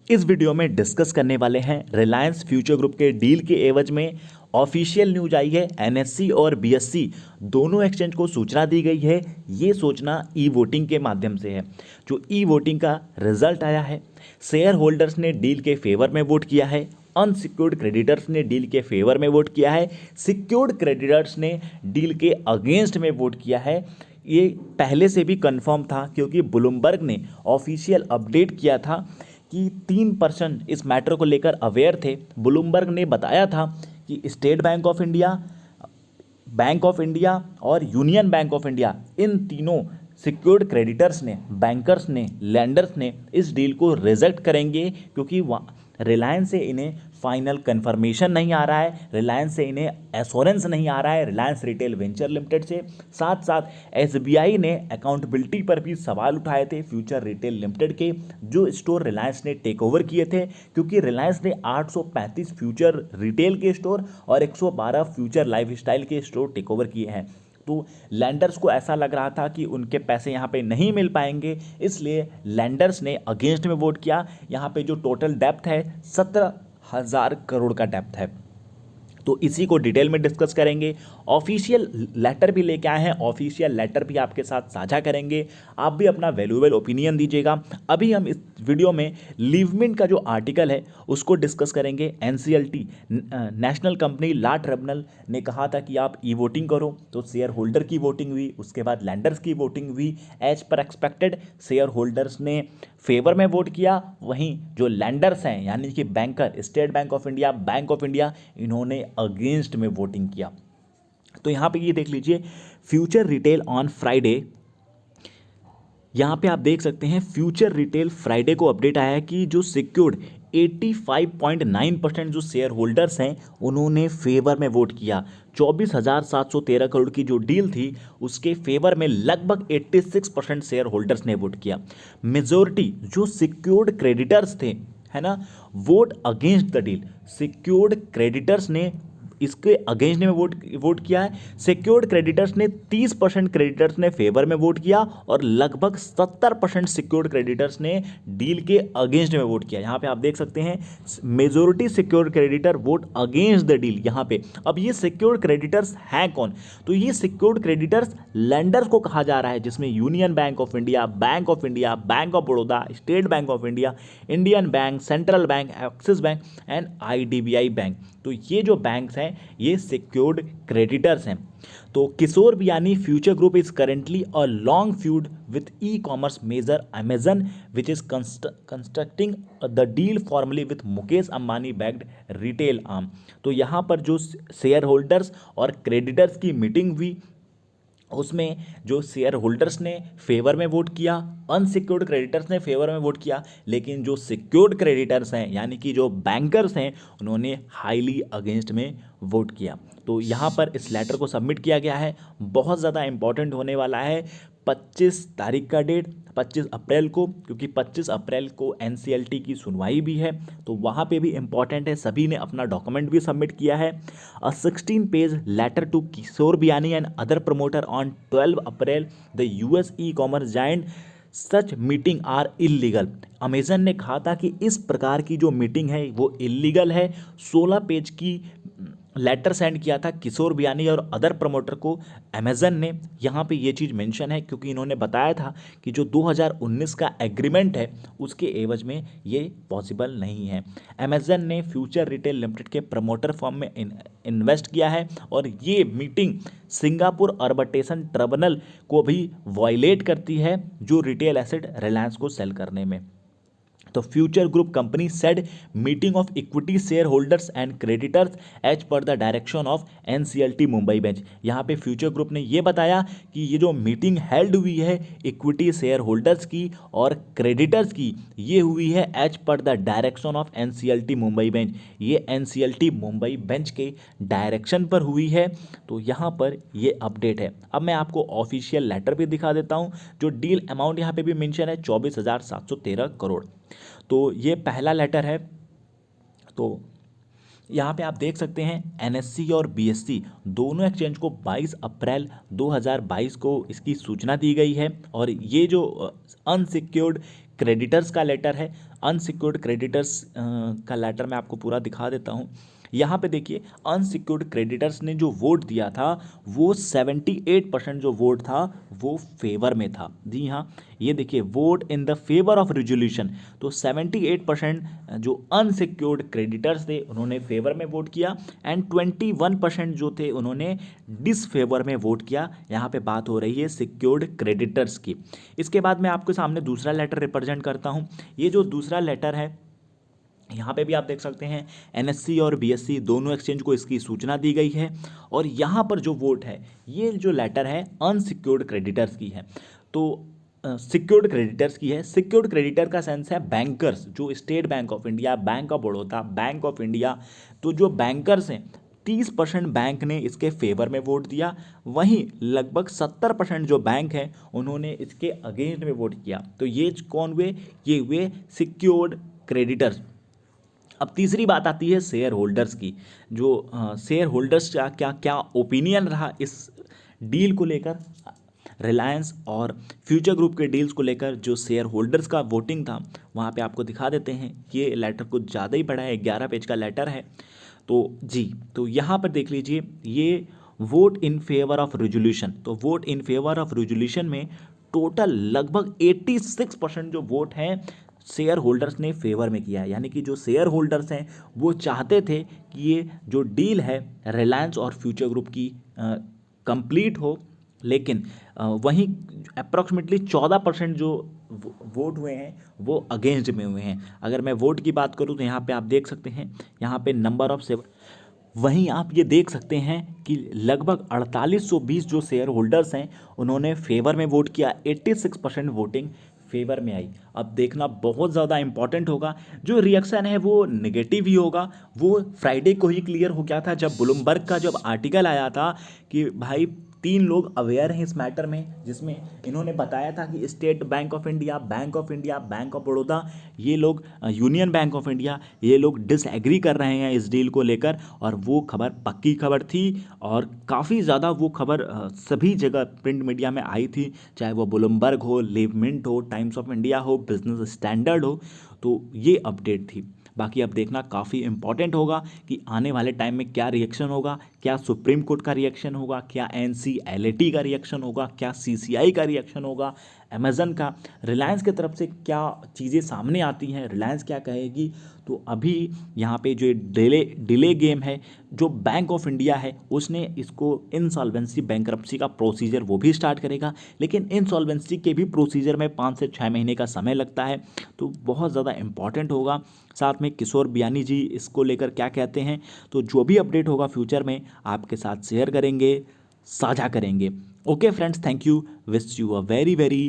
इस वीडियो में डिस्कस करने वाले हैं रिलायंस फ्यूचर ग्रुप के डील के एवज में ऑफिशियल न्यूज आई है। एनएससी और बीएससी दोनों एक्सचेंज को सूचना दी गई है। ये सूचना ई वोटिंग के माध्यम से है। जो ई वोटिंग का रिजल्ट आया है, शेयर होल्डर्स ने डील के फेवर में वोट किया है, अनसिक्योर्ड क्रेडिटर्स ने डील के फेवर में वोट किया है, सिक्योर्ड क्रेडिटर्स ने डील के अगेंस्ट में वोट किया है। ये पहले से भी कंफर्म था क्योंकि ब्लूमबर्ग ने ऑफिशियल अपडेट किया था कि 3% इस मैटर को लेकर अवेयर थे। ब्लूमबर्ग ने बताया था कि स्टेट बैंक ऑफ इंडिया और यूनियन बैंक ऑफ इंडिया, इन तीनों सिक्योर्ड क्रेडिटर्स ने, बैंकर्स ने, लैंडर्स ने इस डील को रिजेक्ट करेंगे क्योंकि रिलायंस से इन्हें फाइनल कंफर्मेशन नहीं आ रहा है, रिलायंस से इन्हें एश्योरेंस नहीं आ रहा है, रिलायंस रिटेल वेंचर लिमिटेड से। साथ साथ एसबीआई ने अकाउंटेबिलिटी पर भी सवाल उठाए थे फ्यूचर रिटेल लिमिटेड के, जो स्टोर रिलायंस ने टेक ओवर किए थे, क्योंकि रिलायंस ने 835 फ्यूचर रिटेल के स्टोर और 112 फ्यूचर लाइफस्टाइल के स्टोर टेक ओवर किए हैं। तो लैंडर्स को ऐसा लग रहा था कि उनके पैसे यहाँ पे नहीं मिल पाएंगे, इसलिए लैंडर्स ने अगेंस्ट में वोट किया। यहाँ पे जो टोटल डेप्थ है 17,000 करोड़ का डेप्थ है। तो इसी को डिटेल में डिस्कस करेंगे। ऑफिशियल लेटर भी लेके आए हैं, ऑफिशियल लेटर भी आपके साथ साझा करेंगे। आप भी अपना वैल्यूएबल ओपिनियन दीजिएगा। अभी हम इस वीडियो में लीवमिंट का जो आर्टिकल है उसको डिस्कस करेंगे। NCLT, national company law tribunal ने कहा था कि आप ई वोटिंग करो, तो शेयर होल्डर की वोटिंग हुई, उसके बाद लैंडर्स की वोटिंग हुई। As per expected share holders ने फेवर में वोट किया, वहीं जो लैंडर्स हैं यानी कि banker, State Bank of India, Bank of India, इन्होंने अगेंस्ट में वोटिंग किया। तो यहां पे ये देख लीजिए, फ्यूचर रिटेल ऑन फ्राइडे, यहां पे आप देख सकते हैं फ्यूचर रिटेल फ्राइडे को अपडेट आया है कि जो सिक्योर्ड 85.9% जो शेयर होल्डर्स हैं उन्होंने फेवर में वोट किया। 24,713 करोड़ की जो डील थी उसके फेवर में लगभग 86% शेयर होल्डर्स ने वोट किया। मेजोरिटी जो सिक्योर्ड क्रेडिटर्स थे, है ना, vote against the deal. Secured creditors ने इसके अगेंस्ट में वोट किया है। सिक्योर्ड क्रेडिटर्स ने 30% क्रेडिटर्स ने फेवर में वोट किया और लगभग 70% सिक्योर्ड क्रेडिटर्स ने डील के अगेंस्ट में वोट किया। यहां पे आप देख सकते हैं majority secured creditor vote against the deal. यहां पे अब ये सिक्योर्ड क्रेडिटर्स हैं कौन? तो ये सिक्योर्ड क्रेडिटर्स लैंडर्स को कहा जा रहा है, जिसमें union bank of India, Bank of India, Bank of Baroda, state Bank of India, Indian bank, central bank, axis bank and IDBI bank. तो ये जो बैंक्स हैं ये सिक्योर्ड क्रेडिटर्स हैं। तो Kishore Biyani future group is currently a long feud with e commerce major Amazon which is constructing the deal formally with Mukesh Ambani backed retail arm. तो यहाँ पर जो शेयर होल्डर्स और क्रेडिटर्स की मीटिंग हुई, उसमें जो शेयर होल्डर्स ने फेवर में वोट किया, अनसिक्योर्ड क्रेडिटर्स ने फेवर में वोट किया, लेकिन जो सिक्योर्ड क्रेडिटर्स हैं यानी कि जो बैंकर्स हैं उन्होंने हाईली अगेंस्ट में वोट किया। तो यहाँ पर इस लेटर को सबमिट किया गया है। बहुत ज़्यादा इंपॉर्टेंट होने वाला है 25 तारीख का डेट, 25 अप्रैल को, क्योंकि 25 अप्रैल को एनसीएलटी की सुनवाई भी है, तो वहाँ पे भी इम्पॉर्टेंट है। सभी ने अपना डॉक्यूमेंट भी सबमिट किया है। 16 page letter to Kishore Biyani and other promoter on 12 April the US e commerce giant such meeting are illegal. Amazon ने कहा था कि इस प्रकार की जो मीटिंग है वो इलीगल है। 16 पेज की लेटर सेंड किया था किशोर बियानी और अदर प्रमोटर को अमेजन ने। यहाँ पे ये चीज़ मेंशन है क्योंकि इन्होंने बताया था कि जो 2019 का एग्रीमेंट है उसके एवज में ये पॉसिबल नहीं है। अमेजन ने फ्यूचर रिटेल लिमिटेड के प्रमोटर फॉर्म में इन्वेस्ट किया है और ये मीटिंग सिंगापुर अर्बिट्रेशन ट्रिब्यूनल को भी वायलेट करती है, जो रिटेल एसेट रिलायंस को सेल करने में। तो future group company said meeting of equity share holders and creditors as per the direction of NCLT Mumbai bench. यहाँ पे फ्यूचर ग्रुप ने ये बताया कि ये जो मीटिंग हेल्ड हुई है इक्विटी शेयर होल्डर्स की और क्रेडिटर्स की, ये हुई है as per the direction of NCLT Mumbai bench. ये एनसीएलटी मुंबई बेंच के डायरेक्शन पर हुई है। तो यहाँ पर ये अपडेट है। अब मैं आपको ऑफिशियल लेटर भी दिखा देता हूँ। जो डील अमाउंट यहाँ पे भी मेंशन है 24,713 करोड़। तो ये पहला लेटर है। तो यहाँ पे आप देख सकते हैं एनएससी और बीएससी दोनों एक्सचेंज को 22 अप्रैल 2022 को इसकी सूचना दी गई है। और ये जो अनसिक्योर्ड क्रेडिटर्स का लेटर है, अनसिक्योर्ड क्रेडिटर्स का लेटर मैं आपको पूरा दिखा देता हूँ। यहाँ पे देखिए अनसिक्योर्ड क्रेडिटर्स ने जो वोट दिया था वो 78% जो वोट था वो फेवर में था। जी हाँ, ये देखिए vote in the favour of resolution, तो 78% जो अनसिक्योर्ड क्रेडिटर्स थे उन्होंने फेवर में वोट किया एंड 21% जो थे उन्होंने डिसफेवर में वोट किया। यहाँ पे बात हो रही है सिक्योर्ड क्रेडिटर्स की। इसके बाद मैं आपके सामने दूसरा लेटर रिप्रेजेंट करता हूँ। ये जो दूसरा लेटर है यहाँ पे भी आप देख सकते हैं एनएससी और बीएससी दोनों एक्सचेंज को इसकी सूचना दी गई है और यहाँ पर जो वोट है ये जो लेटर है अनसिक्योर्ड क्रेडिटर्स की है। तो सिक्योर्ड क्रेडिटर्स की है। सिक्योर्ड क्रेडिटर का सेंस है बैंकर्स, जो state Bank of India, Bank of Baroda, bank of India, तो जो बैंकर्स हैं 30% बैंक ने इसके फेवर में वोट दिया, वहीं लगभग 70% जो बैंक हैं उन्होंने इसके अगेंस्ट में वोट किया। तो ये कौन हुए? ये हुए सिक्योर्ड क्रेडिटर्स। अब तीसरी बात आती है शेयर होल्डर्स की। जो शेयर होल्डर्स का क्या क्या ओपिनियन रहा इस डील को लेकर, रिलायंस और फ्यूचर ग्रुप के डील्स को लेकर जो शेयर होल्डर्स का वोटिंग था वहाँ पे आपको दिखा देते हैं। ये लेटर कुछ ज़्यादा ही बड़ा है, 11 पेज का लेटर है। तो जी, तो यहाँ पर देख लीजिए ये vote in favour of resolution. तो vote in favour of resolution में टोटल लगभग 86% जो वोट हैं शेयर होल्डर्स ने फेवर में किया है। यानी कि जो शेयर होल्डर्स हैं वो चाहते थे कि ये जो डील है रिलायंस और फ्यूचर ग्रुप की कंप्लीट हो, लेकिन वहीं अप्रॉक्सीमेटली 14% जो वोट हुए हैं वो अगेंस्ट में हुए हैं। अगर मैं वोट की बात करूं तो यहाँ पे आप देख सकते हैं, यहाँ पे नंबर ऑफ सेवन, वहीं आप ये देख सकते हैं कि लगभग 4820 जो शेयर होल्डर्स हैं उन्होंने फेवर में वोट किया, 86% वोटिंग फेवर में आई। अब देखना बहुत ज़्यादा इंपॉर्टेंट होगा, जो रिएक्शन है वो नेगेटिव ही होगा। वो फ्राइडे को ही क्लियर हो गया था जब ब्लूमबर्ग का जब आर्टिकल आया था कि भाई 3 लोग अवेयर हैं इस मैटर में, जिसमें इन्होंने बताया था कि state Bank of India, Bank of India, Bank of Baroda, ये लोग यूनियन बैंक ऑफ इंडिया, ये लोग डिसएग्री कर रहे हैं इस डील को लेकर। और वो खबर पक्की खबर थी और काफ़ी ज़्यादा वो खबर सभी जगह प्रिंट मीडिया में आई थी, चाहे वो ब्लूमबर्ग हो, लिव मिंट हो, टाइम्स ऑफ इंडिया हो, बिजनेस स्टैंडर्ड हो। तो ये अपडेट थी। बाकी अब देखना काफ़ी इंपॉर्टेंट होगा कि आने वाले टाइम में क्या रिएक्शन होगा, क्या सुप्रीम कोर्ट का रिएक्शन होगा, क्या NCLAT का रिएक्शन होगा, क्या CCI का रिएक्शन होगा, अमेज़न का, रिलायंस की तरफ से क्या चीज़ें सामने आती हैं, रिलायंस क्या कहेगी। तो अभी यहाँ पे जो डिले गेम है, जो बैंक ऑफ इंडिया है उसने इसको इंसॉल्वेंसी बैंक्रप्सी का प्रोसीजर वो भी स्टार्ट करेगा, लेकिन इंसॉल्वेंसी के भी प्रोसीजर में 5 से 6 महीने का समय लगता है। तो बहुत ज़्यादा इंपॉर्टेंट होगा। साथ में किशोर बियानी जी इसको लेकर क्या कहते हैं, तो जो भी अपडेट होगा फ्यूचर में आपके साथ शेयर करेंगे, साझा करेंगे। Okay friends, thank you, wish you a very very